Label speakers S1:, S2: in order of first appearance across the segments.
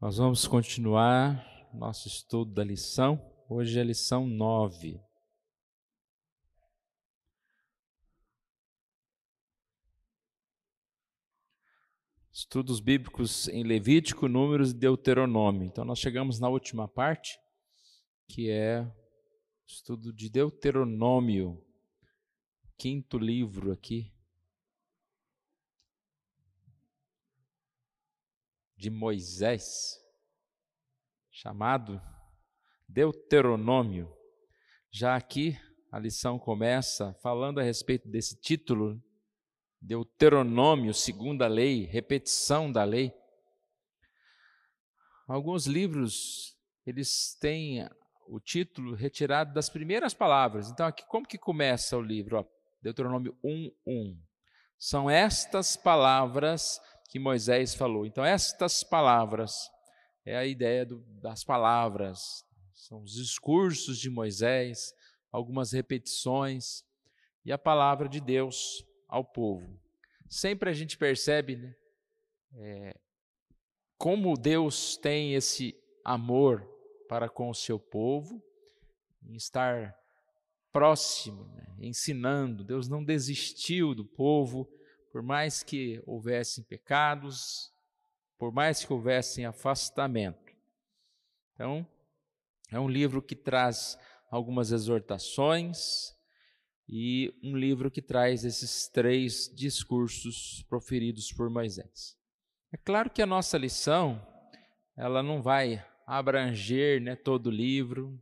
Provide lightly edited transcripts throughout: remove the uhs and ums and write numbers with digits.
S1: Nós vamos continuar nosso estudo da lição. Hoje é a lição 9. Estudos bíblicos em Levítico, Números e Deuteronômio. Então nós chegamos na última parte, que é o estudo de Deuteronômio, quinto livro aqui de Moisés, chamado Deuteronômio. Já aqui a lição começa falando a respeito desse título, Deuteronômio, segunda lei, repetição da lei. Alguns livros, eles têm o título retirado das primeiras palavras. Então, aqui como que começa o livro? Deuteronômio 1:1. São estas palavras que Moisés falou. Então, estas palavras é a ideia das palavras. São os discursos de Moisés, algumas repetições e a palavra de Deus ao povo. Sempre a gente percebe, né, como Deus tem esse amor para com o seu povo, em estar próximo, né, ensinando. Deus não desistiu do povo, por mais que houvessem pecados, por mais que houvessem afastamento. Então, é um livro que traz algumas exortações e um livro que traz esses 3 discursos proferidos por Moisés. É claro que a nossa lição, ela não vai abranger, né, todo o livro,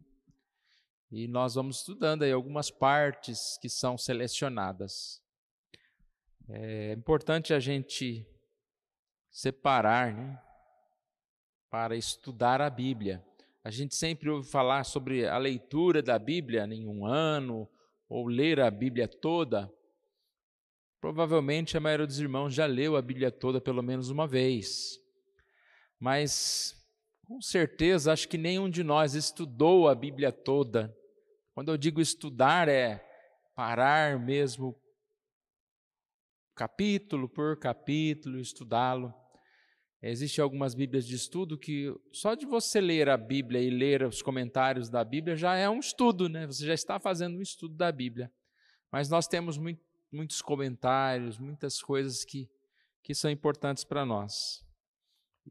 S1: e nós vamos estudando aí algumas partes que são selecionadas. É importante a gente separar, né, para estudar a Bíblia. A gente sempre ouve falar sobre a leitura da Bíblia em um ano, ou ler a Bíblia toda. Provavelmente a maioria dos irmãos já leu a Bíblia toda pelo menos uma vez. Mas, com certeza, acho que nenhum de nós estudou a Bíblia toda. Quando eu digo estudar, é parar mesmo, capítulo por capítulo, estudá-lo. Existem algumas Bíblias de estudo que só de você ler a Bíblia e ler os comentários da Bíblia já é um estudo, né? Você já está fazendo um estudo da Bíblia. Mas nós temos muitos comentários, muitas coisas que são importantes para nós.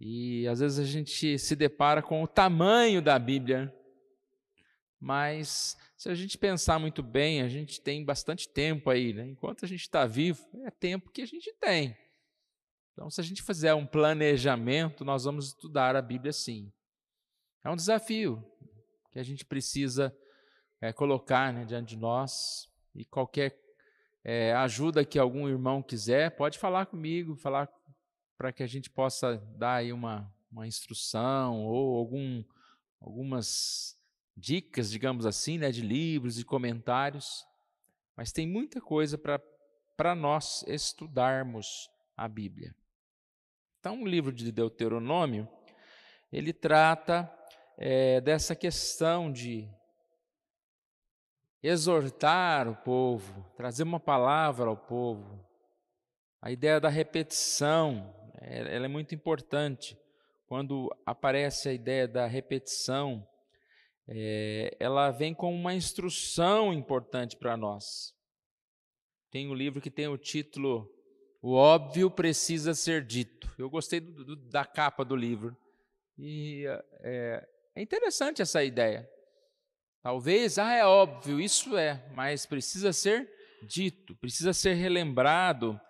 S1: E às vezes a gente se depara com o tamanho da Bíblia, mas se a gente pensar muito bem, a gente tem bastante tempo aí, né? Enquanto a gente está vivo, é tempo que a gente tem. Então, se a gente fizer um planejamento, nós vamos estudar a Bíblia sim. É um desafio que a gente precisa colocar, né, diante de nós, e qualquer ajuda que algum irmão quiser, pode falar comigo, falar para que a gente possa dar aí uma instrução ou algumas dicas, digamos assim, né, de livros e comentários, mas tem muita coisa para nós estudarmos a Bíblia. Então, o livro de Deuteronômio, ele trata dessa questão de exortar o povo, trazer uma palavra ao povo. A ideia da repetição, ela é muito importante. Quando aparece a ideia da repetição, ela vem com uma instrução importante para nós. Tem um livro que tem o título O Óbvio Precisa Ser Dito. Eu gostei da capa do livro. E é interessante essa ideia. Talvez, é óbvio, isso mas precisa ser dito, precisa ser relembrado,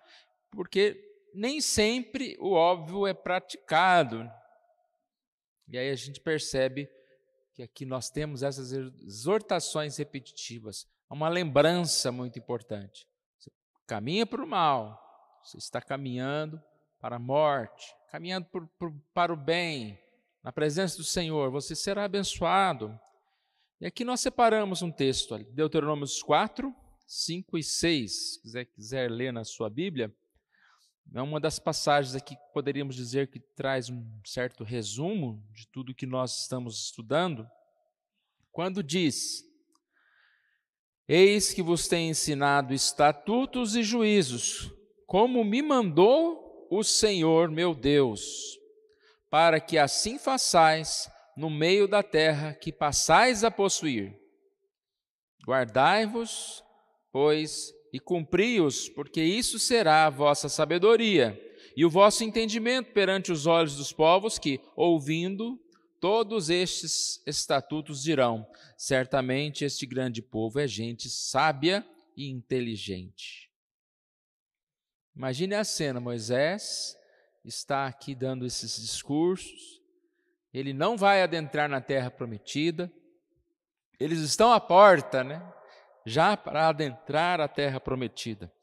S1: porque nem sempre o óbvio é praticado. E aí a gente percebe que aqui nós temos essas exortações repetitivas, uma lembrança muito importante. Você caminha para o mal, você está caminhando para a morte, caminhando para o bem, na presença do Senhor, você será abençoado. E aqui nós separamos um texto, Deuteronômio 4, 5 e 6, se quiser ler na sua Bíblia, é uma das passagens aqui que poderíamos dizer que traz um certo resumo de tudo que nós estamos estudando, quando diz: Eis que vos tenho ensinado estatutos e juízos, como me mandou o Senhor meu Deus, para que assim façais no meio da terra que passais a possuir. Guardai-vos, pois, e cumpri-os, porque isso será a vossa sabedoria e o vosso entendimento perante os olhos dos povos que, ouvindo todos estes estatutos, dirão: certamente este grande povo é gente sábia e inteligente. Imagine a cena, Moisés está aqui dando esses discursos, ele não vai adentrar na terra prometida, eles estão à porta, já para adentrar a terra prometida.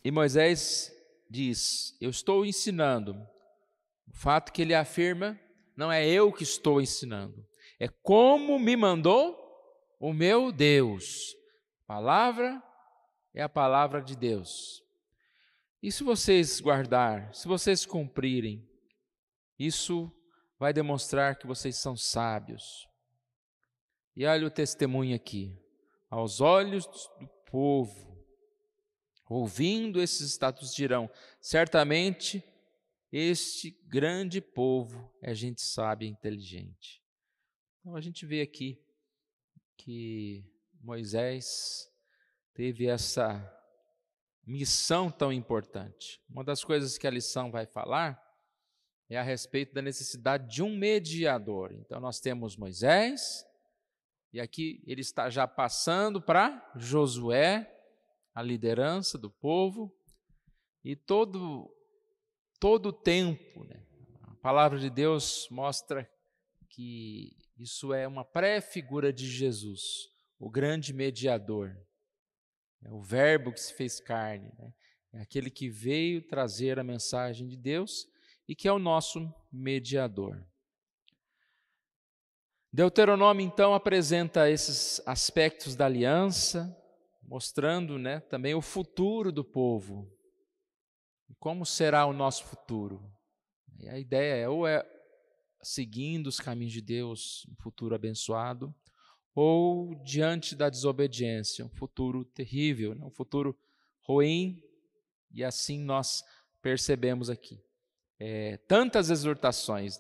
S1: E Moisés diz: eu estou ensinando. O fato que ele afirma, não é eu que estou ensinando, é como me mandou o meu Deus. A palavra é a palavra de Deus. E se vocês guardar, se vocês cumprirem, isso vai demonstrar que vocês são sábios. E olha o testemunho aqui. Aos olhos do povo, ouvindo esses estatutos, dirão: certamente este grande povo é gente sábia e inteligente. Então a gente vê aqui que Moisés teve essa missão tão importante. Uma das coisas que a lição vai falar é a respeito da necessidade de um mediador. Então nós temos Moisés, e aqui ele está já passando para Josué, a liderança do povo, e todo o tempo, a palavra de Deus mostra que isso é uma pré-figura de Jesus, o grande mediador. É o verbo que se fez carne, é aquele que veio trazer a mensagem de Deus e que é o nosso mediador. Deuteronômio, então, apresenta esses aspectos da aliança, mostrando também o futuro do povo. Como será o nosso futuro? E a ideia ou é seguindo os caminhos de Deus, um futuro abençoado, ou diante da desobediência, um futuro terrível, um futuro ruim, e assim nós percebemos aqui. Tantas exortações,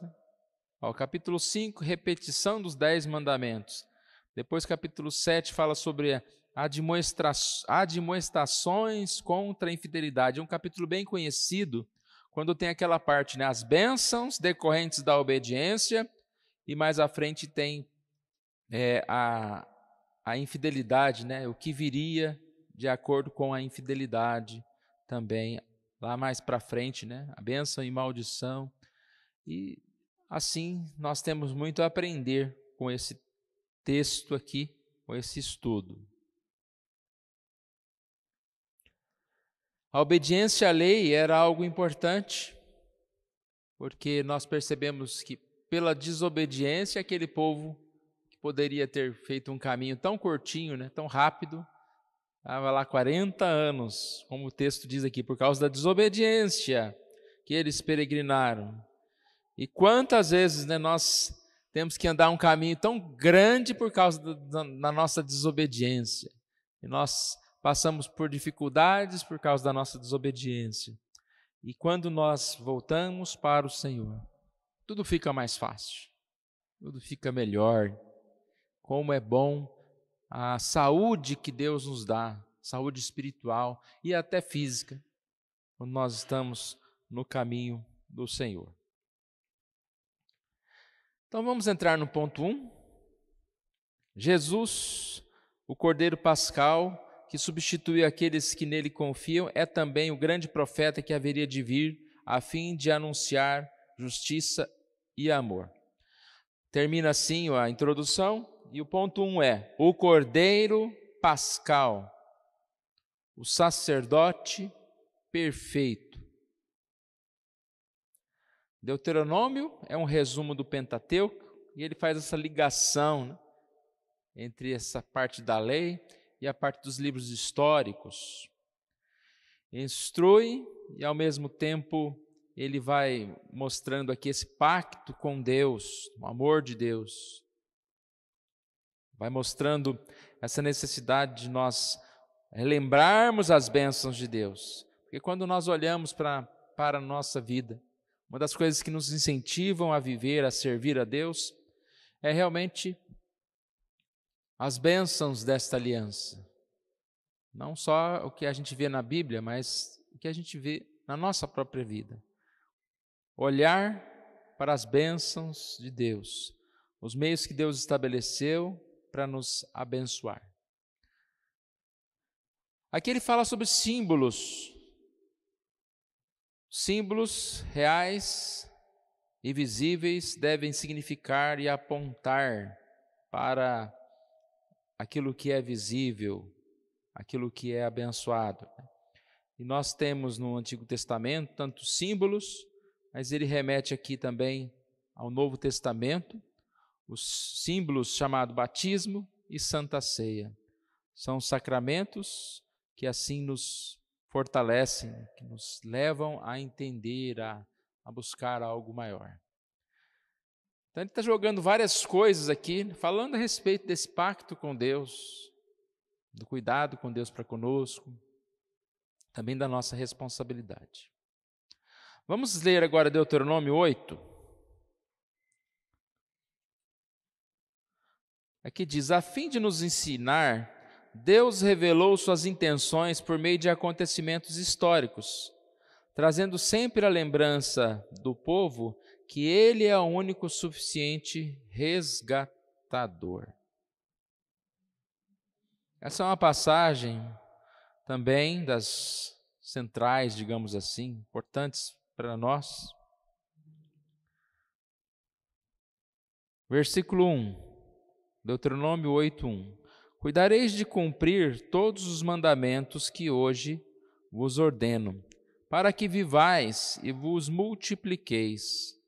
S1: Ó, capítulo 5, repetição dos 10 mandamentos. Depois, capítulo 7, fala sobre admoestações contra a infidelidade. É um capítulo bem conhecido, quando tem aquela parte, as bênçãos decorrentes da obediência, e mais à frente tem a infidelidade, o que viria de acordo com a infidelidade também, lá mais para frente, a bênção e maldição. E assim nós temos muito a aprender com esse texto aqui, com esse estudo. A obediência à lei era algo importante, porque nós percebemos que pela desobediência aquele povo que poderia ter feito um caminho tão curtinho, tão rápido, estava lá 40 anos, como o texto diz aqui, por causa da desobediência que eles peregrinaram. E quantas vezes nós temos que andar um caminho tão grande por causa da nossa desobediência. E nós passamos por dificuldades por causa da nossa desobediência. E quando nós voltamos para o Senhor, tudo fica mais fácil, tudo fica melhor. Como é bom a saúde que Deus nos dá, saúde espiritual e até física, quando nós estamos no caminho do Senhor. Então vamos entrar no ponto 1. Jesus, o Cordeiro Pascal, que substitui aqueles que nele confiam, é também o grande profeta que haveria de vir a fim de anunciar justiça e amor. Termina assim a introdução, e o ponto 1 é o Cordeiro Pascal, o sacerdote perfeito. Deuteronômio é um resumo do Pentateuco, e ele faz essa ligação entre essa parte da lei e a parte dos livros históricos. Instrui e, ao mesmo tempo, ele vai mostrando aqui esse pacto com Deus, o amor de Deus. Vai mostrando essa necessidade de nós lembrarmos as bênçãos de Deus. Porque quando nós olhamos para a nossa vida, uma das coisas que nos incentivam a viver, a servir a Deus, é realmente as bênçãos desta aliança. Não só o que a gente vê na Bíblia, mas o que a gente vê na nossa própria vida. Olhar para as bênçãos de Deus, os meios que Deus estabeleceu para nos abençoar. Aqui ele fala sobre símbolos. Símbolos reais e visíveis devem significar e apontar para aquilo que é visível, aquilo que é abençoado. E nós temos no Antigo Testamento tantos símbolos, mas ele remete aqui também ao Novo Testamento, os símbolos chamados batismo e Santa Ceia. São sacramentos que assim nos fortalecem, que nos levam a entender, a buscar algo maior. Então ele está jogando várias coisas aqui, falando a respeito desse pacto com Deus, do cuidado com Deus para conosco, também da nossa responsabilidade. Vamos ler agora Deuteronômio 8. Aqui diz: a fim de nos ensinar, Deus revelou suas intenções por meio de acontecimentos históricos, trazendo sempre a lembrança do povo que Ele é o único suficiente resgatador. Essa é uma passagem também das centrais, digamos assim, importantes para nós. Versículo 1, Deuteronômio 8:1. Cuidareis de cumprir todos os mandamentos que hoje vos ordeno, para que vivais e vos multipliqueis,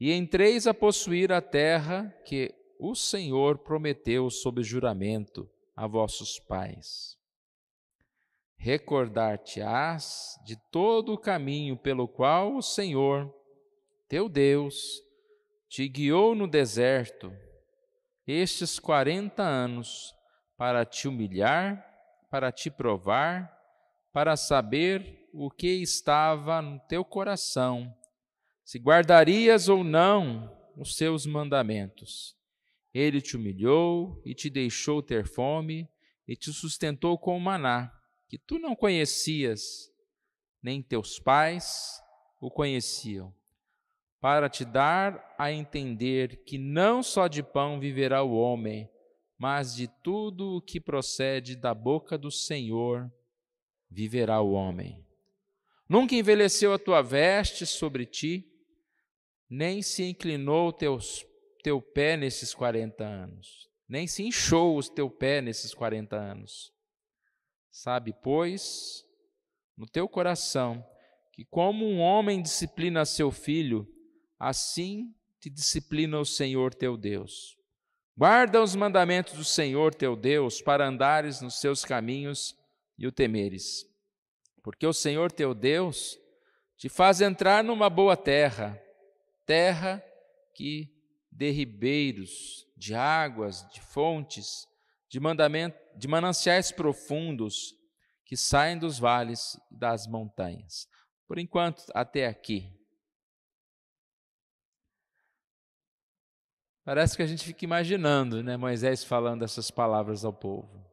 S1: e entreis a possuir a terra que o Senhor prometeu sob juramento a vossos pais. Recordar-te-ás de todo o caminho pelo qual o Senhor, teu Deus, te guiou no deserto estes 40 anos, para te humilhar, para te provar, para saber o que estava no teu coração, se guardarias ou não os seus mandamentos. Ele te humilhou e te deixou ter fome e te sustentou com maná, que tu não conhecias, nem teus pais o conheciam, para te dar a entender que não só de pão viverá o homem, mas de tudo o que procede da boca do Senhor viverá o homem. Nunca envelheceu a tua veste sobre ti, nem se inclinou teu pé nesses 40 anos, nem se inchou o teu pé nesses 40 anos. Sabe, pois, no teu coração, que como um homem disciplina seu filho, assim te disciplina o Senhor teu Deus. Guarda os mandamentos do Senhor teu Deus, para andares nos seus caminhos e o temeres. Porque o Senhor teu Deus te faz entrar numa boa terra, terra que de ribeiros, de águas, de fontes, de mananciais profundos, que saem dos vales e das montanhas. Por enquanto, até aqui. Parece que a gente fica imaginando, né, Moisés falando essas palavras ao povo.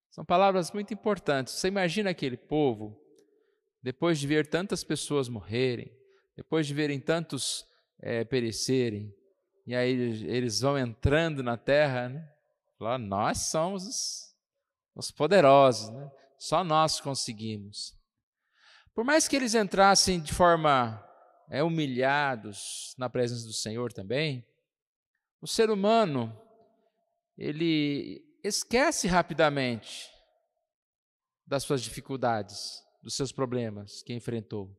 S1: São palavras muito importantes. Você imagina aquele povo, depois de ver tantas pessoas morrerem, depois de verem tantos perecerem, e aí eles vão entrando na terra, né? Falar, nós somos os poderosos, né? Só nós conseguimos. Por mais que eles entrassem de forma humilhados na presença do Senhor também, o ser humano, ele esquece rapidamente das suas dificuldades, dos seus problemas que enfrentou.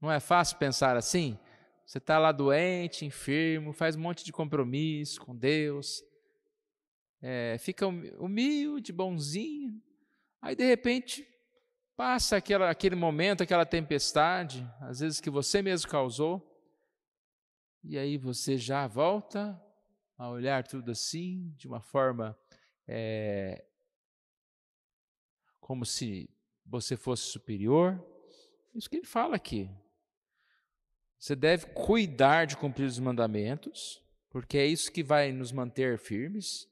S1: Não é fácil pensar assim? Você está lá doente, enfermo, faz um monte de compromisso com Deus, fica humilde, bonzinho, aí de repente passa aquele momento, aquela tempestade, às vezes que você mesmo causou, e aí você já volta a olhar tudo assim, de uma forma como se você fosse superior. Isso que ele fala aqui. Você deve cuidar de cumprir os mandamentos, porque é isso que vai nos manter firmes.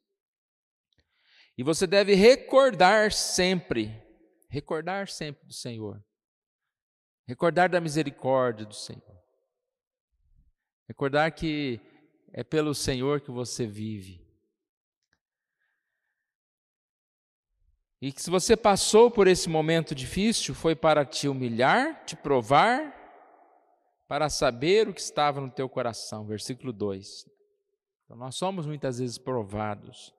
S1: E você deve recordar sempre do Senhor. Recordar da misericórdia do Senhor. Recordar que é pelo Senhor que você vive. E que se você passou por esse momento difícil, foi para te humilhar, te provar, para saber o que estava no teu coração. Versículo 2. Então, nós somos muitas vezes provados,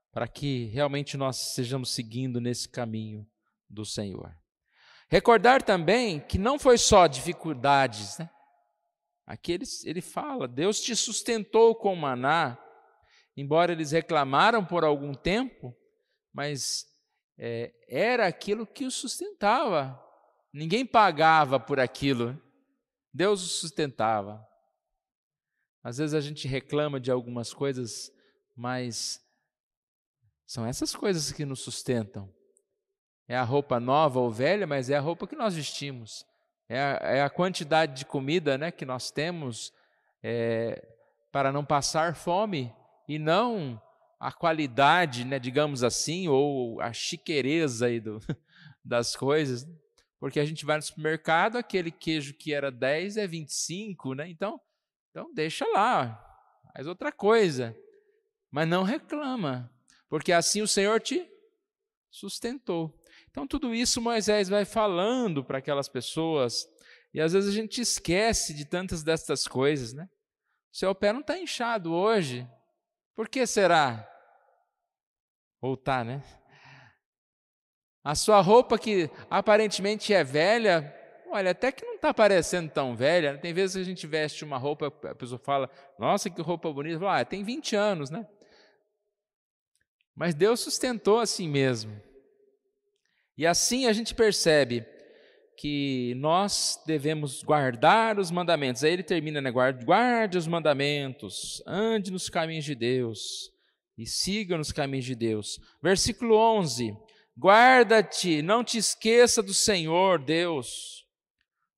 S1: para que realmente nós estejamos seguindo nesse caminho do Senhor. Recordar também que não foi só dificuldades, né? Aqui ele fala, Deus te sustentou com maná, embora eles reclamaram por algum tempo, mas era aquilo que os sustentava. Ninguém pagava por aquilo, Deus os sustentava. Às vezes a gente reclama de algumas coisas, mas são essas coisas que nos sustentam. É a roupa nova ou velha, mas é a roupa que nós vestimos. É a quantidade de comida, né, que nós temos para não passar fome, e não a qualidade, né, digamos assim, ou a chiqueireza aí das coisas. Porque a gente vai no supermercado, aquele queijo que era 10 é 25, né? Então deixa lá, faz outra coisa. Mas não reclama, porque assim o Senhor te sustentou. Então tudo isso Moisés vai falando para aquelas pessoas, e às vezes a gente esquece de tantas destas coisas, né? O seu pé não está inchado hoje, por que será? Ou está, né? A sua roupa que aparentemente é velha, olha, até que não está parecendo tão velha. Tem vezes que a gente veste uma roupa, a pessoa fala, nossa, que roupa bonita. Fala, tem 20 anos, né? Mas Deus sustentou assim mesmo. E assim a gente percebe que nós devemos guardar os mandamentos. Aí ele termina, né? Guarde os mandamentos, ande nos caminhos de Deus e siga nos caminhos de Deus. Versículo 11, guarda-te, não te esqueça do Senhor Deus,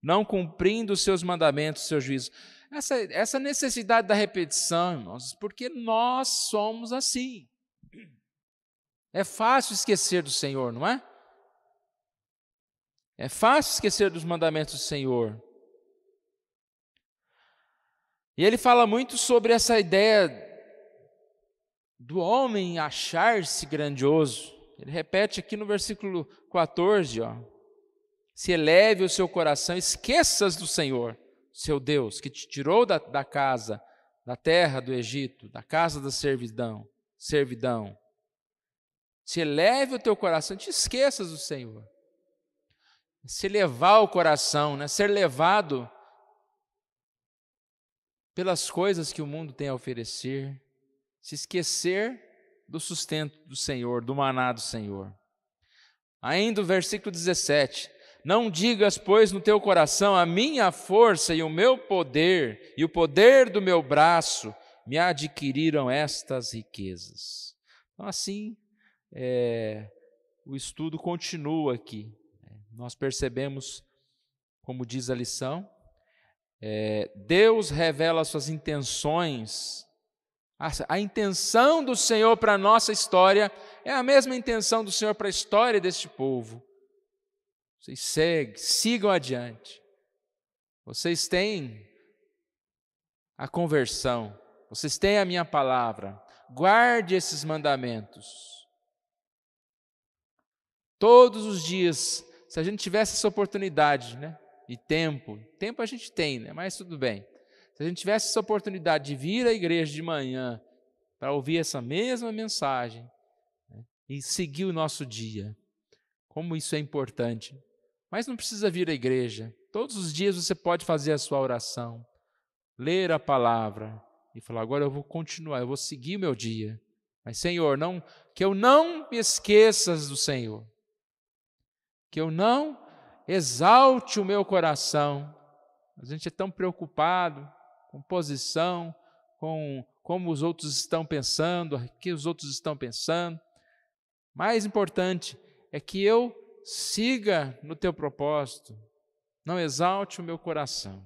S1: não cumprindo os seus mandamentos, os seus juízos. Essa necessidade da repetição, irmãos, porque nós somos assim. É fácil esquecer do Senhor, não é? É fácil esquecer dos mandamentos do Senhor. E ele fala muito sobre essa ideia do homem achar-se grandioso. Ele repete aqui no versículo 14, se eleve o seu coração, esqueças do Senhor, seu Deus, que te tirou da casa, da terra do Egito, da casa da servidão. Se eleve o teu coração, te esqueças do Senhor. Se elevar o coração, né? Ser levado pelas coisas que o mundo tem a oferecer, se esquecer do sustento do Senhor, do maná do Senhor. Ainda o versículo 17, não digas, pois, no teu coração, a minha força e o meu poder, e o poder do meu braço, me adquiriram estas riquezas. Então assim, o estudo continua aqui. Nós percebemos, como diz a lição, Deus revela suas intenções. A intenção do Senhor para a nossa história é a mesma intenção do Senhor para a história deste povo. Vocês sigam adiante. Vocês têm a conversão, vocês têm a minha palavra. Guarde esses mandamentos. Todos os dias, se a gente tivesse essa oportunidade, né? E tempo a gente tem, né? Mas tudo bem. Se a gente tivesse essa oportunidade de vir à igreja de manhã para ouvir essa mesma mensagem, né? E seguir o nosso dia, como isso é importante. Mas não precisa vir à igreja. Todos os dias você pode fazer a sua oração, ler a palavra e falar, agora eu vou continuar, eu vou seguir o meu dia. Mas Senhor, que eu não me esqueças do Senhor. Que eu não exalte o meu coração. A gente é tão preocupado com posição, com como os outros estão pensando, o que os outros estão pensando. Mais importante é que eu siga no teu propósito, não exalte o meu coração.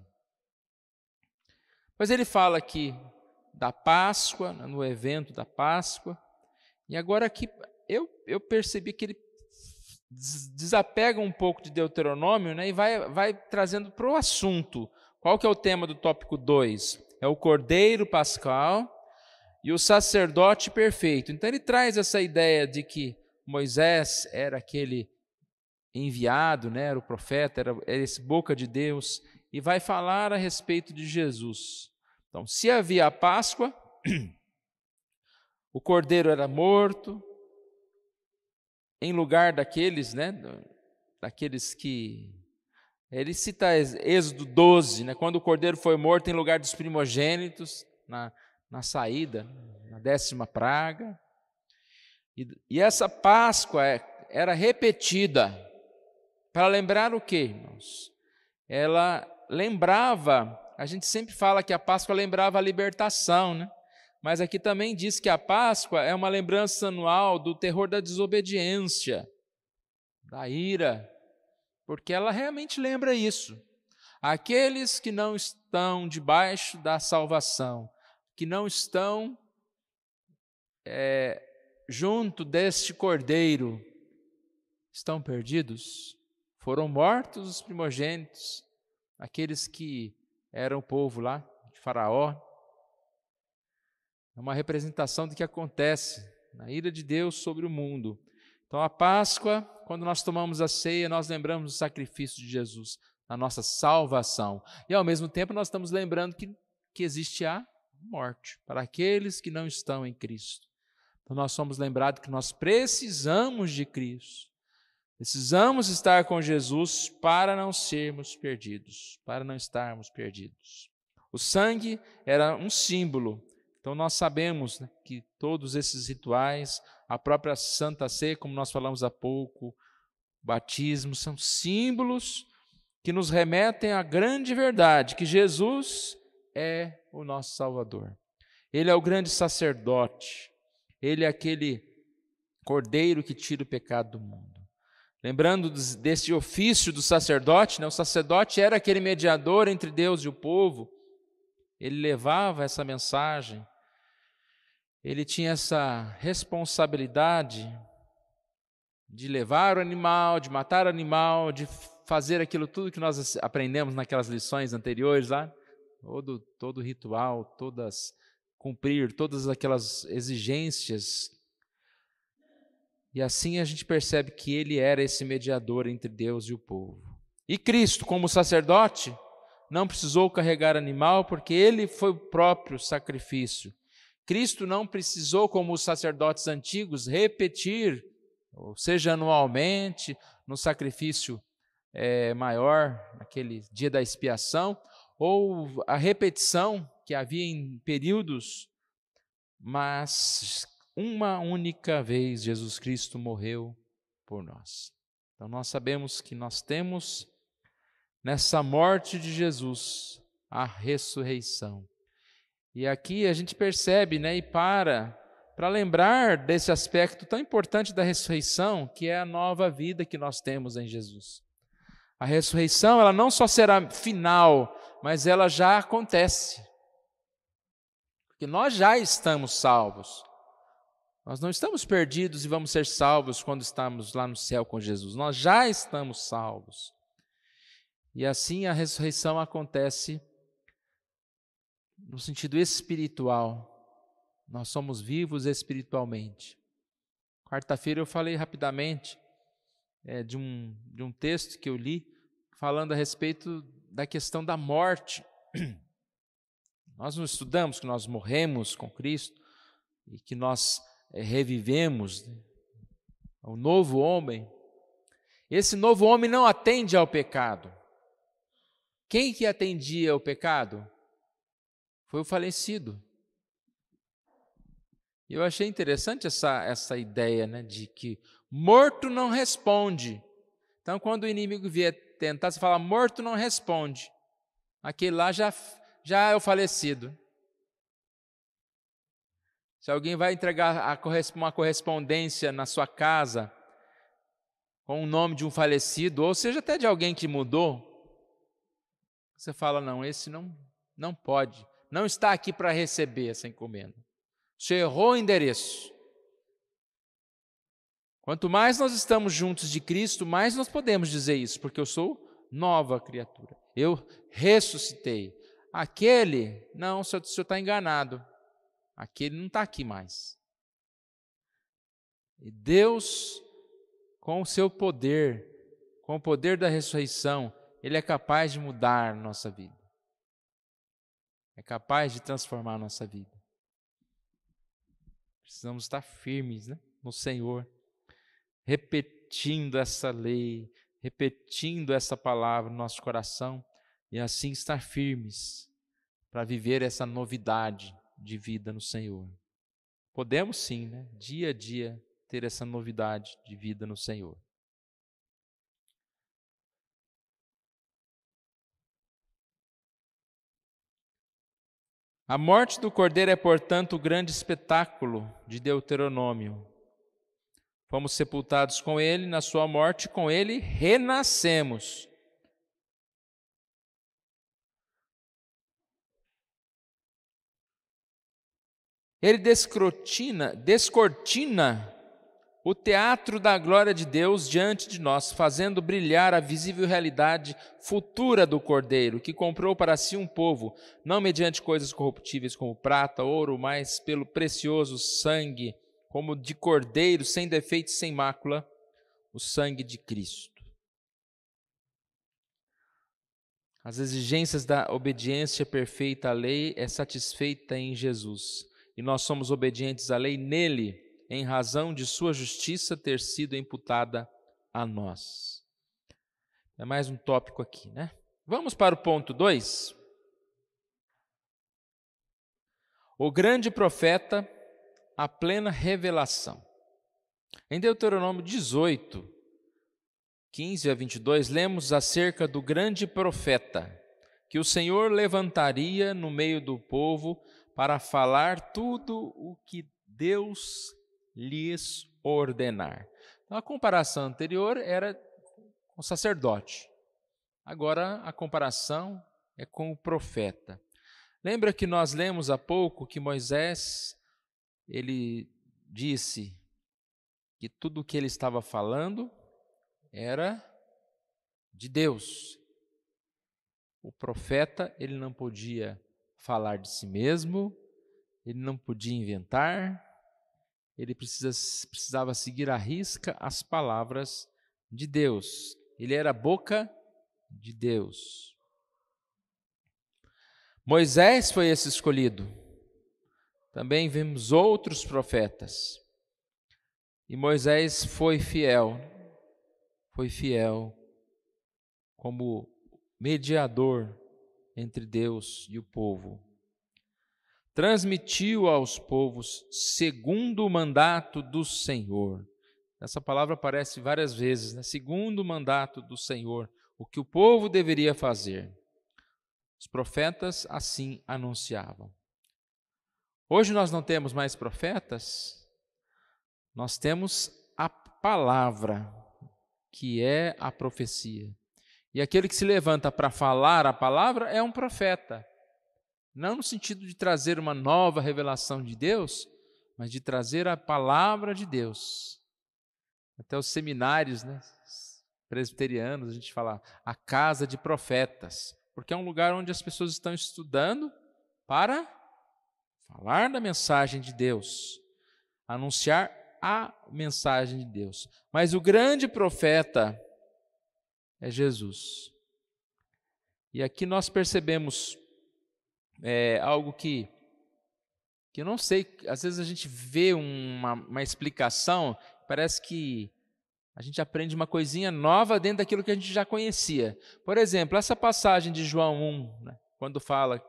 S1: Pois ele fala aqui da Páscoa, no evento da Páscoa, e agora aqui eu percebi que ele desapega um pouco de Deuteronômio, né, e vai trazendo para o assunto. Qual que é o tema do tópico 2? É o Cordeiro Pascal e o sacerdote perfeito. Então ele traz essa ideia de que Moisés era aquele enviado, né, era o profeta, era esse boca de Deus, e vai falar a respeito de Jesus. Então, se havia a Páscoa, o cordeiro era morto, em lugar daqueles, né, daqueles que... Ele cita Êxodo 12, né, quando o cordeiro foi morto em lugar dos primogênitos, na saída, na 10ª praga. E essa Páscoa era repetida, para lembrar o quê, irmãos? Ela lembrava, a gente sempre fala que a Páscoa lembrava a libertação, né? Mas aqui também diz que a Páscoa é uma lembrança anual do terror da desobediência, da ira, porque ela realmente lembra isso. Aqueles que não estão debaixo da salvação, que não estão junto deste cordeiro, estão perdidos. Foram mortos os primogênitos, aqueles que eram o povo lá de Faraó. É uma representação do que acontece na ira de Deus sobre o mundo. Então, a Páscoa, quando nós tomamos a ceia, nós lembramos do sacrifício de Jesus, a nossa salvação. E, ao mesmo tempo, nós estamos lembrando que existe a morte para aqueles que não estão em Cristo. Então, nós somos lembrados que nós precisamos de Cristo. Precisamos estar com Jesus para não sermos perdidos, para não estarmos perdidos. O sangue era um símbolo. Então, nós sabemos, né, que todos esses rituais, a própria Santa Ceia, como nós falamos há pouco, o batismo, são símbolos que nos remetem à grande verdade, que Jesus é o nosso Salvador. Ele é o grande sacerdote, ele é aquele cordeiro que tira o pecado do mundo. Lembrando desse ofício do sacerdote, né, o sacerdote era aquele mediador entre Deus e o povo, ele levava essa mensagem. Ele tinha essa responsabilidade de levar o animal, de matar o animal, de fazer aquilo tudo que nós aprendemos naquelas lições anteriores lá, todo ritual, cumprir todas aquelas exigências. E assim a gente percebe que ele era esse mediador entre Deus e o povo. E Cristo, como sacerdote, não precisou carregar animal, porque ele foi o próprio sacrifício. Cristo não precisou, como os sacerdotes antigos, repetir, ou seja, anualmente, no sacrifício maior, naquele dia da expiação, ou a repetição que havia em períodos, mas uma única vez Jesus Cristo morreu por nós. Então nós sabemos que nós temos nessa morte de Jesus a ressurreição. E aqui a gente percebe, né, e para lembrar desse aspecto tão importante da ressurreição, que é a nova vida que nós temos em Jesus. A ressurreição, ela não só será final, mas ela já acontece. Porque nós já estamos salvos. Nós não estamos perdidos e vamos ser salvos quando estamos lá no céu com Jesus. Nós já estamos salvos. E assim a ressurreição acontece no sentido espiritual. Nós somos vivos espiritualmente. Quarta-feira eu falei rapidamente de um texto que eu li, falando a respeito da questão da morte. Nós não estudamos que nós morremos com Cristo e que nós revivemos, né, o novo homem. Esse novo homem não atende ao pecado. Quem que atendia ao pecado? Foi o falecido. Eu achei interessante essa ideia, né, de que morto não responde. Então, quando o inimigo vier tentar, você fala, morto não responde. Aquele lá já é o falecido. Se alguém vai entregar uma correspondência na sua casa com o nome de um falecido, ou seja, até de alguém que mudou, você fala, não, esse não pode, não está aqui para receber essa encomenda. Você errou o endereço. Quanto mais nós estamos juntos de Cristo, mais nós podemos dizer isso, porque eu sou nova criatura. Eu ressuscitei. Aquele, não, o senhor está enganado. Aquele não está aqui mais. E Deus, com o seu poder, com o poder da ressurreição, Ele é capaz de mudar a nossa vida. É capaz de transformar a nossa vida. Precisamos estar firmes, né, no Senhor, repetindo essa lei, repetindo essa palavra no nosso coração e assim estar firmes para viver essa novidade de vida no Senhor. Podemos sim, né, dia a dia, ter essa novidade de vida no Senhor. A morte do Cordeiro é, portanto, o grande espetáculo de Deuteronômio. Fomos sepultados com ele, na sua morte, com ele renascemos. Ele descortina o teatro da glória de Deus diante de nós, fazendo brilhar a visível realidade futura do Cordeiro, que comprou para si um povo, não mediante coisas corruptíveis como prata, ouro, mas pelo precioso sangue, como de cordeiro, sem defeito e sem mácula, o sangue de Cristo. As exigências da obediência perfeita à lei é satisfeita em Jesus, e nós somos obedientes à lei nele, em razão de sua justiça ter sido imputada a nós. É mais um tópico aqui, né? Vamos para o ponto 2. O grande profeta, a plena revelação. Em Deuteronômio 18, 15 a 22, lemos acerca do grande profeta, que o Senhor levantaria no meio do povo para falar tudo o que Deus lhes ordenar. Então, a comparação anterior era com o sacerdote. Agora a comparação é com o profeta. Lembra que nós lemos há pouco que Moisés, ele disse que tudo o que ele estava falando era de Deus. O profeta, ele não podia falar de si mesmo, ele não podia inventar, ele precisava seguir à risca as palavras de Deus. Ele era a boca de Deus. Moisés foi esse escolhido. Também vimos outros profetas. E Moisés foi fiel como mediador entre Deus e o povo. Transmitiu aos povos segundo o mandato do Senhor. Essa palavra aparece várias vezes, né? Segundo o mandato do Senhor, o que o povo deveria fazer. Os profetas assim anunciavam. Hoje nós não temos mais profetas, nós temos a palavra, que é a profecia. E aquele que se levanta para falar a palavra é um profeta. Não no sentido de trazer uma nova revelação de Deus, mas de trazer a palavra de Deus. Até os seminários, né, presbiterianos, a gente fala a casa de profetas, porque é um lugar onde as pessoas estão estudando para falar da mensagem de Deus, anunciar a mensagem de Deus. Mas o grande profeta é Jesus. E aqui nós percebemos algo que eu não sei, às vezes a gente vê uma explicação, parece que a gente aprende uma coisinha nova dentro daquilo que a gente já conhecia. Por exemplo, essa passagem de João 1, né, quando fala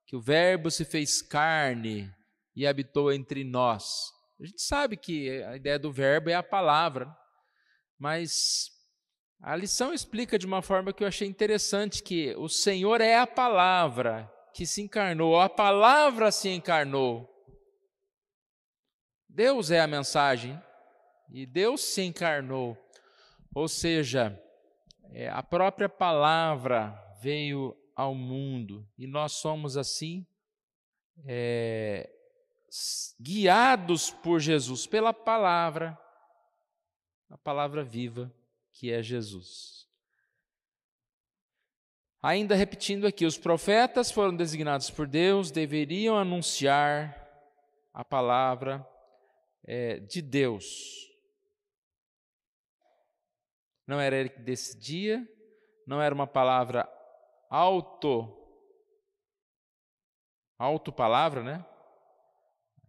S1: que o Verbo se fez carne e habitou entre nós. A gente sabe que a ideia do Verbo é a palavra, mas a lição explica de uma forma que eu achei interessante, que o Senhor é a palavra que se encarnou, a palavra se encarnou. Deus é a mensagem e Deus se encarnou, ou seja, a própria palavra veio ao mundo e nós somos assim guiados por Jesus, pela palavra, a palavra viva que é Jesus. Ainda repetindo aqui, os profetas foram designados por Deus, deveriam anunciar a palavra de Deus. Não era ele que decidia, não era uma palavra autopalavra, né?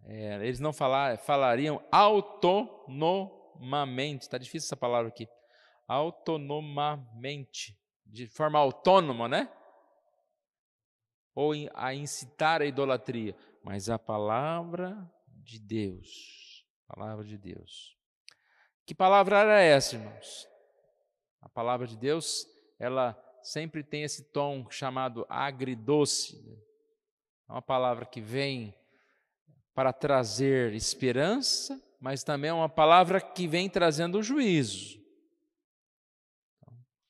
S1: Eles não falariam autonomamente, está difícil essa palavra aqui, autonomamente, de forma autônoma, né? Ou a incitar a idolatria, mas a palavra de Deus, Que palavra era essa, irmãos? A palavra de Deus, ela sempre tem esse tom chamado agridoce. É uma palavra que vem para trazer esperança, mas também é uma palavra que vem trazendo juízo.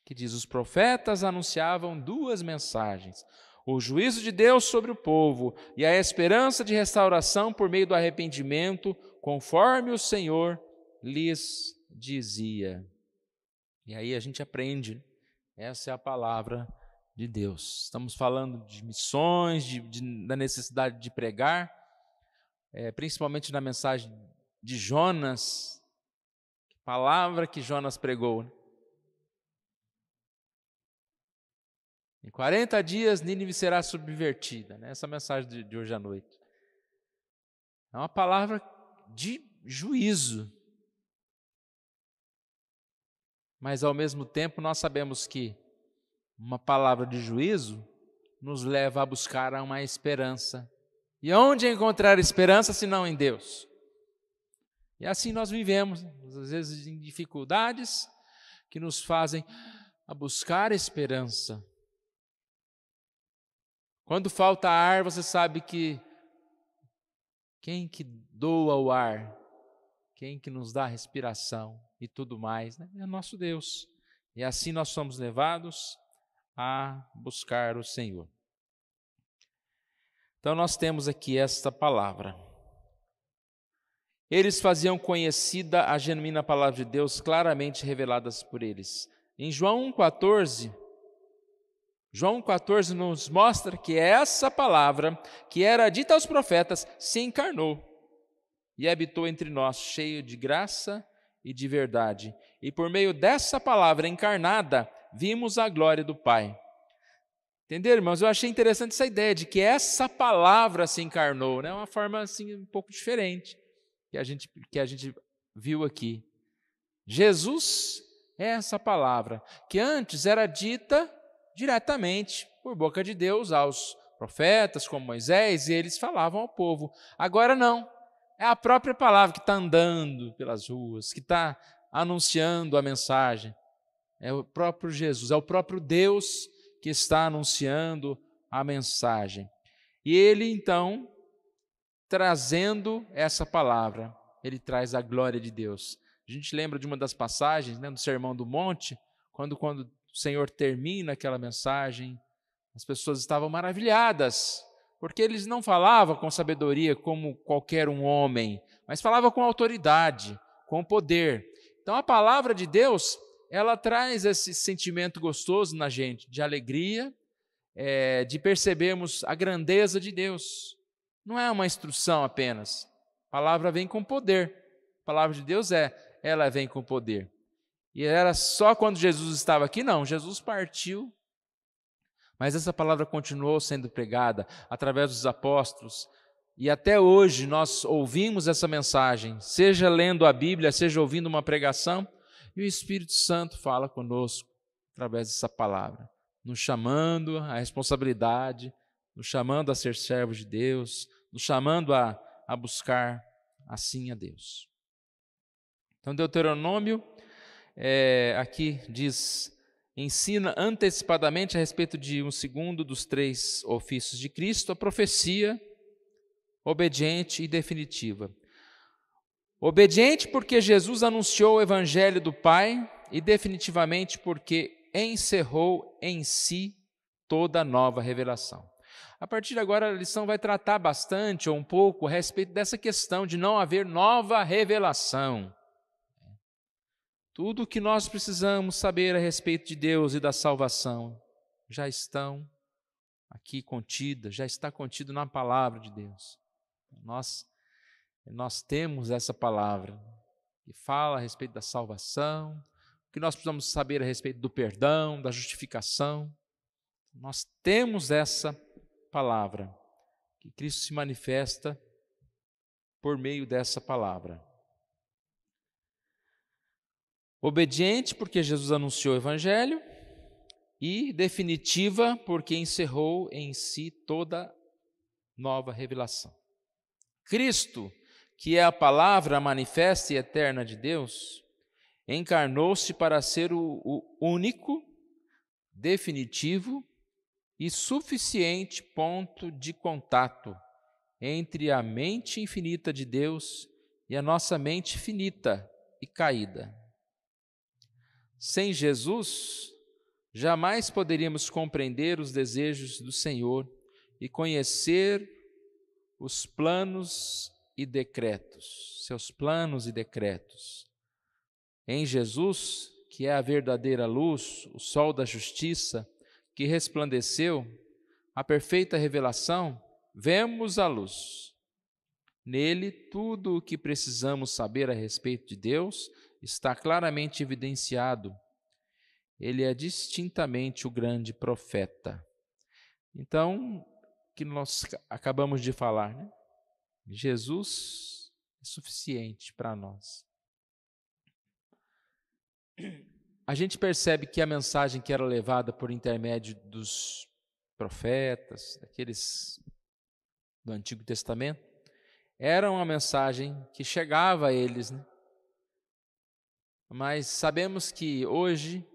S1: Que diz, os profetas anunciavam duas mensagens: o juízo de Deus sobre o povo e a esperança de restauração por meio do arrependimento, conforme o Senhor lhes dizia. E aí a gente aprende, essa é a palavra de Deus. Estamos falando de missões, da necessidade de pregar, principalmente na mensagem de Jonas, palavra que Jonas pregou. Em 40 dias Nínive será subvertida, né? Essa mensagem de hoje à noite. É uma palavra de juízo. Mas ao mesmo tempo nós sabemos que uma palavra de juízo nos leva a buscar uma esperança. E onde encontrar esperança se não em Deus? E assim nós vivemos, às vezes em dificuldades que nos fazem a buscar esperança. Quando falta ar, você sabe que quem que doa o ar, quem que nos dá respiração e tudo mais, né? É nosso Deus. E assim nós somos levados a buscar o Senhor. Então nós temos aqui esta palavra. Eles faziam conhecida a genuína palavra de Deus, claramente reveladas por eles. Em João 1,14, nos mostra que essa palavra, que era dita aos profetas, se encarnou e habitou entre nós, cheio de graça e de verdade. E por meio dessa palavra encarnada, vimos a glória do Pai. Entenderam, irmãos? Eu achei interessante essa ideia de que essa palavra se encarnou, né? Uma forma assim um pouco diferente que a gente viu aqui. Jesus é essa palavra que antes era dita diretamente por boca de Deus aos profetas como Moisés, e eles falavam ao povo. Agora não, é a própria palavra que está andando pelas ruas, que está anunciando a mensagem. É o próprio Jesus, é o próprio Deus que está anunciando a mensagem. E ele então, trazendo essa palavra, ele traz a glória de Deus. A gente lembra de uma das passagens, né, do Sermão do Monte, quando o Senhor termina aquela mensagem, as pessoas estavam maravilhadas, porque eles não falavam com sabedoria como qualquer um homem, mas falavam com autoridade, com poder. Então a palavra de Deus, ela traz esse sentimento gostoso na gente, de alegria, de percebermos a grandeza de Deus. Não é uma instrução apenas, a palavra vem com poder. A palavra de Deus ela vem com poder. E era só quando Jesus estava aqui? Não, Jesus partiu, mas essa palavra continuou sendo pregada através dos apóstolos, e até hoje nós ouvimos essa mensagem, seja lendo a Bíblia, seja ouvindo uma pregação, e o Espírito Santo fala conosco através dessa palavra, nos chamando à responsabilidade, nos chamando a ser servos de Deus, nos chamando a buscar assim a Deus. Então, Deuteronômio, aqui diz, ensina antecipadamente a respeito de um segundo dos 3 ofícios de Cristo, a profecia obediente e definitiva. Obediente porque Jesus anunciou o evangelho do Pai e definitivamente porque encerrou em si toda a nova revelação. A partir de agora, a lição vai tratar bastante ou um pouco a respeito dessa questão de não haver nova revelação. Tudo o que nós precisamos saber a respeito de Deus e da salvação já estão aqui contidas, já está contido na palavra de Deus. Nós temos essa palavra que fala a respeito da salvação, o que nós precisamos saber a respeito do perdão, da justificação. Nós temos essa palavra, que Cristo se manifesta por meio dessa palavra. Obediente, porque Jesus anunciou o Evangelho, e definitiva, porque encerrou em si toda nova revelação. Cristo, que é a palavra manifesta e eterna de Deus, encarnou-se para ser o único, definitivo e suficiente ponto de contato entre a mente infinita de Deus e a nossa mente finita e caída. Sem Jesus, jamais poderíamos compreender os desejos do Senhor e conhecer os planos e decretos, seus planos e decretos. Em Jesus, que é a verdadeira luz, o sol da justiça, que resplandeceu, a perfeita revelação, vemos a luz. Nele, tudo o que precisamos saber a respeito de Deus está claramente evidenciado. Ele é distintamente o grande profeta. Então, o que nós acabamos de falar, né? Jesus é suficiente para nós. A gente percebe que a mensagem que era levada por intermédio dos profetas, daqueles do Antigo Testamento, era uma mensagem que chegava a eles, né? Mas sabemos que hoje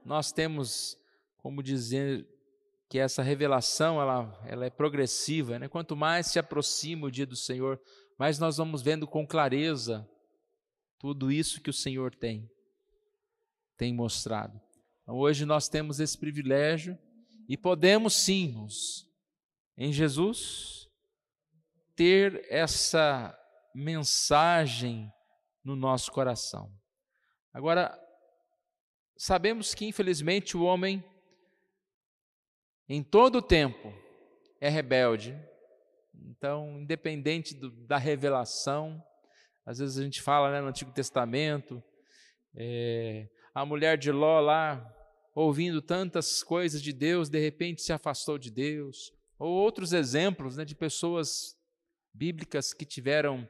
S1: nós temos, como dizer, que essa revelação ela é progressiva, né? Quanto mais se aproxima o dia do Senhor, mais nós vamos vendo com clareza tudo isso que o Senhor tem mostrado. Então, hoje nós temos esse privilégio e podemos sim, em Jesus, ter essa mensagem no nosso coração. Agora, sabemos que infelizmente o homem em todo o tempo é rebelde. Então, independente da revelação, às vezes a gente fala, né, no Antigo Testamento, a mulher de Ló lá, ouvindo tantas coisas de Deus, de repente se afastou de Deus. Ou outros exemplos, né, de pessoas bíblicas que tiveram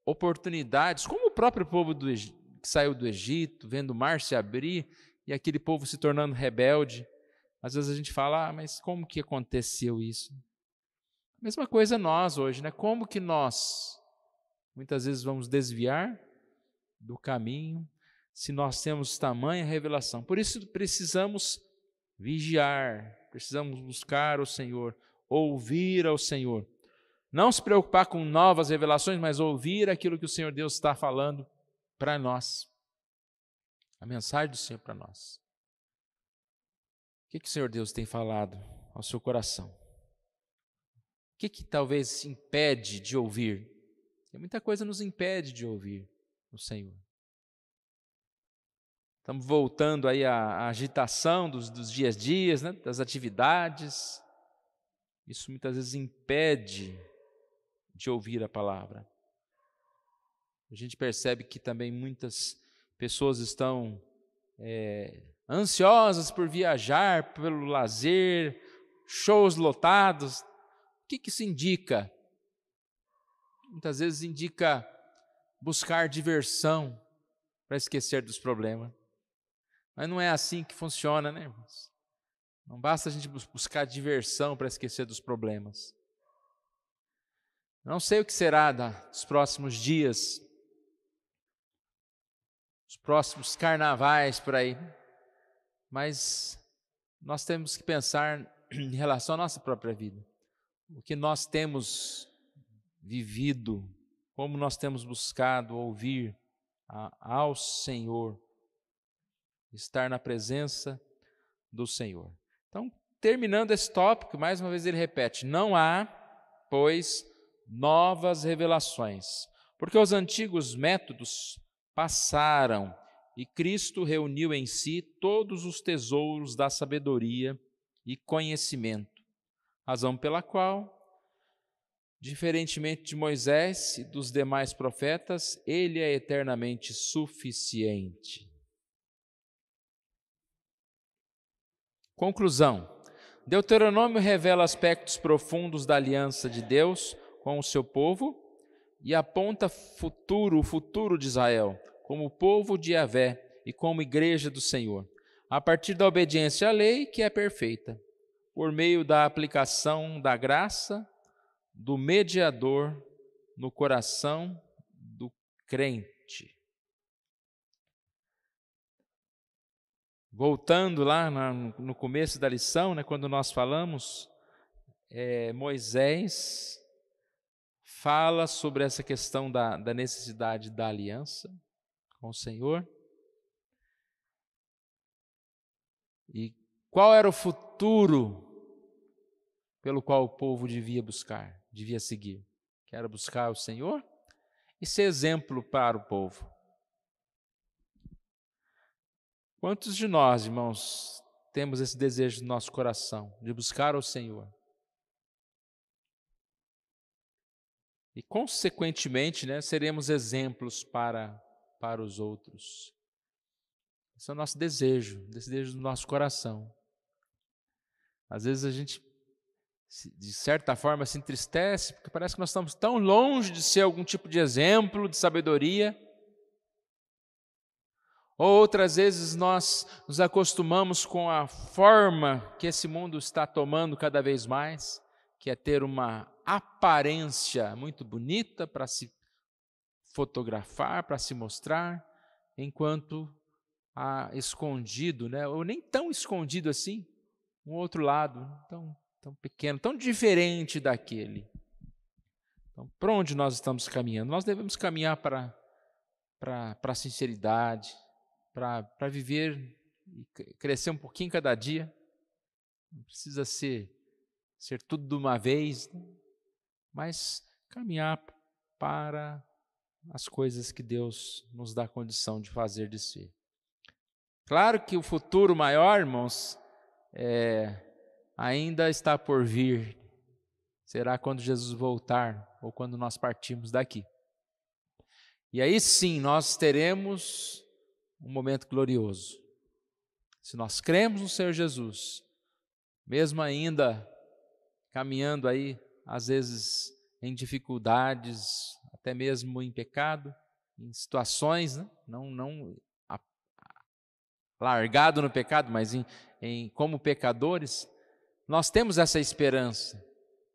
S1: oportunidades, como o próprio povo que saiu do Egito, vendo o mar se abrir e aquele povo se tornando rebelde. Às vezes a gente fala, mas como que aconteceu isso? A mesma coisa nós hoje, né? Como que nós, muitas vezes, vamos desviar do caminho se nós temos tamanha revelação? Por isso precisamos vigiar, precisamos buscar o Senhor, ouvir ao Senhor. Não se preocupar com novas revelações, mas ouvir aquilo que o Senhor Deus está falando para nós. A mensagem do Senhor para nós. O que o Senhor Deus tem falado ao seu coração? O que talvez impede de ouvir? Tem muita coisa nos impede de ouvir o Senhor. Estamos voltando aí à agitação dos dias a dias, né? Das atividades. Isso muitas vezes impede de ouvir a palavra. A gente percebe que também muitas pessoas estão ansiosas por viajar, pelo lazer, shows lotados. O que isso indica? Muitas vezes indica buscar diversão para esquecer dos problemas. Mas não é assim que funciona, né, irmãos? Não basta a gente buscar diversão para esquecer dos problemas. Não sei o que será dos próximos dias, os próximos carnavais por aí, mas nós temos que pensar em relação à nossa própria vida. O que nós temos vivido, como nós temos buscado ouvir ao Senhor, estar na presença do Senhor. Então, terminando esse tópico, mais uma vez ele repete: não há, pois, novas revelações, porque os antigos métodos passaram e Cristo reuniu em si todos os tesouros da sabedoria e conhecimento, razão pela qual, diferentemente de Moisés e dos demais profetas, ele é eternamente suficiente. Conclusão: Deuteronômio revela aspectos profundos da aliança de Deus com o seu povo e aponta o futuro de Israel, como povo de Yahvé e como igreja do Senhor, a partir da obediência à lei, que é perfeita, por meio da aplicação da graça do mediador no coração do crente. Voltando lá no começo da lição, né, quando nós falamos, Moisés fala sobre essa questão da necessidade da aliança com o Senhor. E qual era o futuro pelo qual o povo devia buscar, devia seguir? Que era buscar o Senhor e ser exemplo para o povo. Quantos de nós, irmãos, temos esse desejo no nosso coração, de buscar o Senhor? E, consequentemente, né, seremos exemplos para os outros. Esse é o nosso desejo do nosso coração. Às vezes a gente, de certa forma, se entristece, porque parece que nós estamos tão longe de ser algum tipo de exemplo, de sabedoria. Ou outras vezes nós nos acostumamos com a forma que esse mundo está tomando cada vez mais, que é ter uma aparência muito bonita para se fotografar, para se mostrar, enquanto há escondido, né, ou nem tão escondido assim, um outro lado tão pequeno, tão diferente daquele. Então, para onde nós estamos caminhando? Nós devemos caminhar para a sinceridade, para viver e crescer um pouquinho cada dia. Não precisa ser tudo de uma vez, né? Mas caminhar para as coisas que Deus nos dá condição de fazer de ser. Claro que o futuro maior, irmãos, ainda está por vir. Será quando Jesus voltar ou quando nós partirmos daqui. E aí sim nós teremos um momento glorioso. Se nós cremos no Senhor Jesus, mesmo ainda caminhando aí, às vezes em dificuldades, até mesmo em pecado, em situações, né? não largado no pecado, mas como pecadores, nós temos essa esperança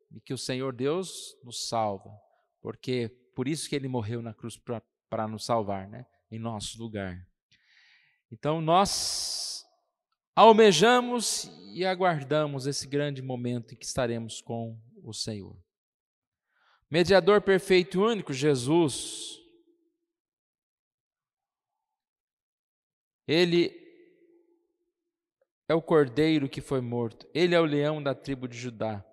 S1: de que o Senhor Deus nos salva, porque por isso que Ele morreu na cruz para nos salvar, né? Em nosso lugar. Então nós almejamos e aguardamos esse grande momento em que estaremos com o Senhor. Mediador perfeito e único, Jesus, Ele é o Cordeiro que foi morto, Ele é o leão da tribo de Judá,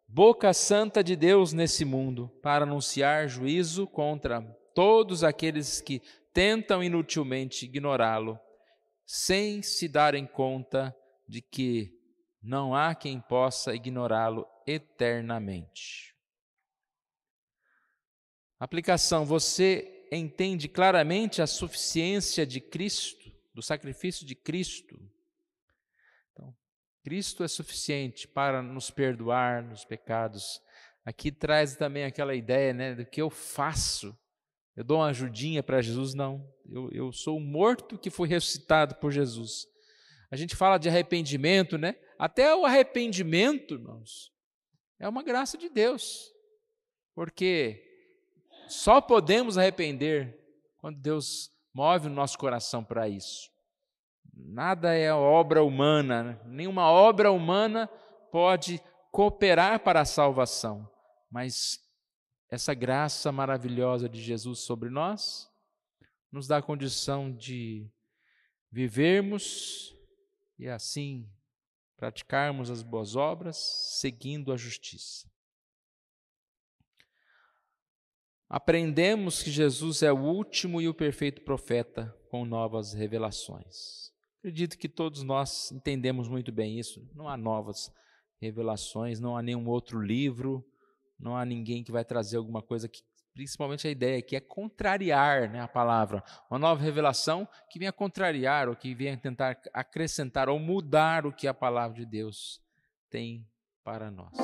S1: boca santa de Deus nesse mundo, para anunciar juízo contra todos aqueles que tentam inutilmente ignorá-lo, sem se darem conta de que não há quem possa ignorá-lo eternamente. Aplicação: você entende claramente a suficiência de Cristo, do sacrifício de Cristo? Então, Cristo é suficiente para nos perdoar nos pecados. Aqui traz também aquela ideia, né, do que eu faço. Eu dou uma ajudinha para Jesus? Não. Eu sou um morto que foi ressuscitado por Jesus. A gente fala de arrependimento, né? Até o arrependimento, irmãos, é uma graça de Deus. Porque só podemos arrepender quando Deus move o nosso coração para isso. Nada é obra humana, né? Nenhuma obra humana pode cooperar para a salvação, mas essa graça maravilhosa de Jesus sobre nós nos dá a condição de vivermos e assim praticarmos as boas obras, seguindo a justiça. Aprendemos que Jesus é o último e o perfeito profeta com novas revelações. Acredito que todos nós entendemos muito bem isso. Não há novas revelações, não há nenhum outro livro, não há ninguém que vai trazer alguma coisa que, principalmente a ideia que é contrariar, né, a palavra. Uma nova revelação que venha contrariar, ou que venha tentar acrescentar ou mudar o que a palavra de Deus tem para nós.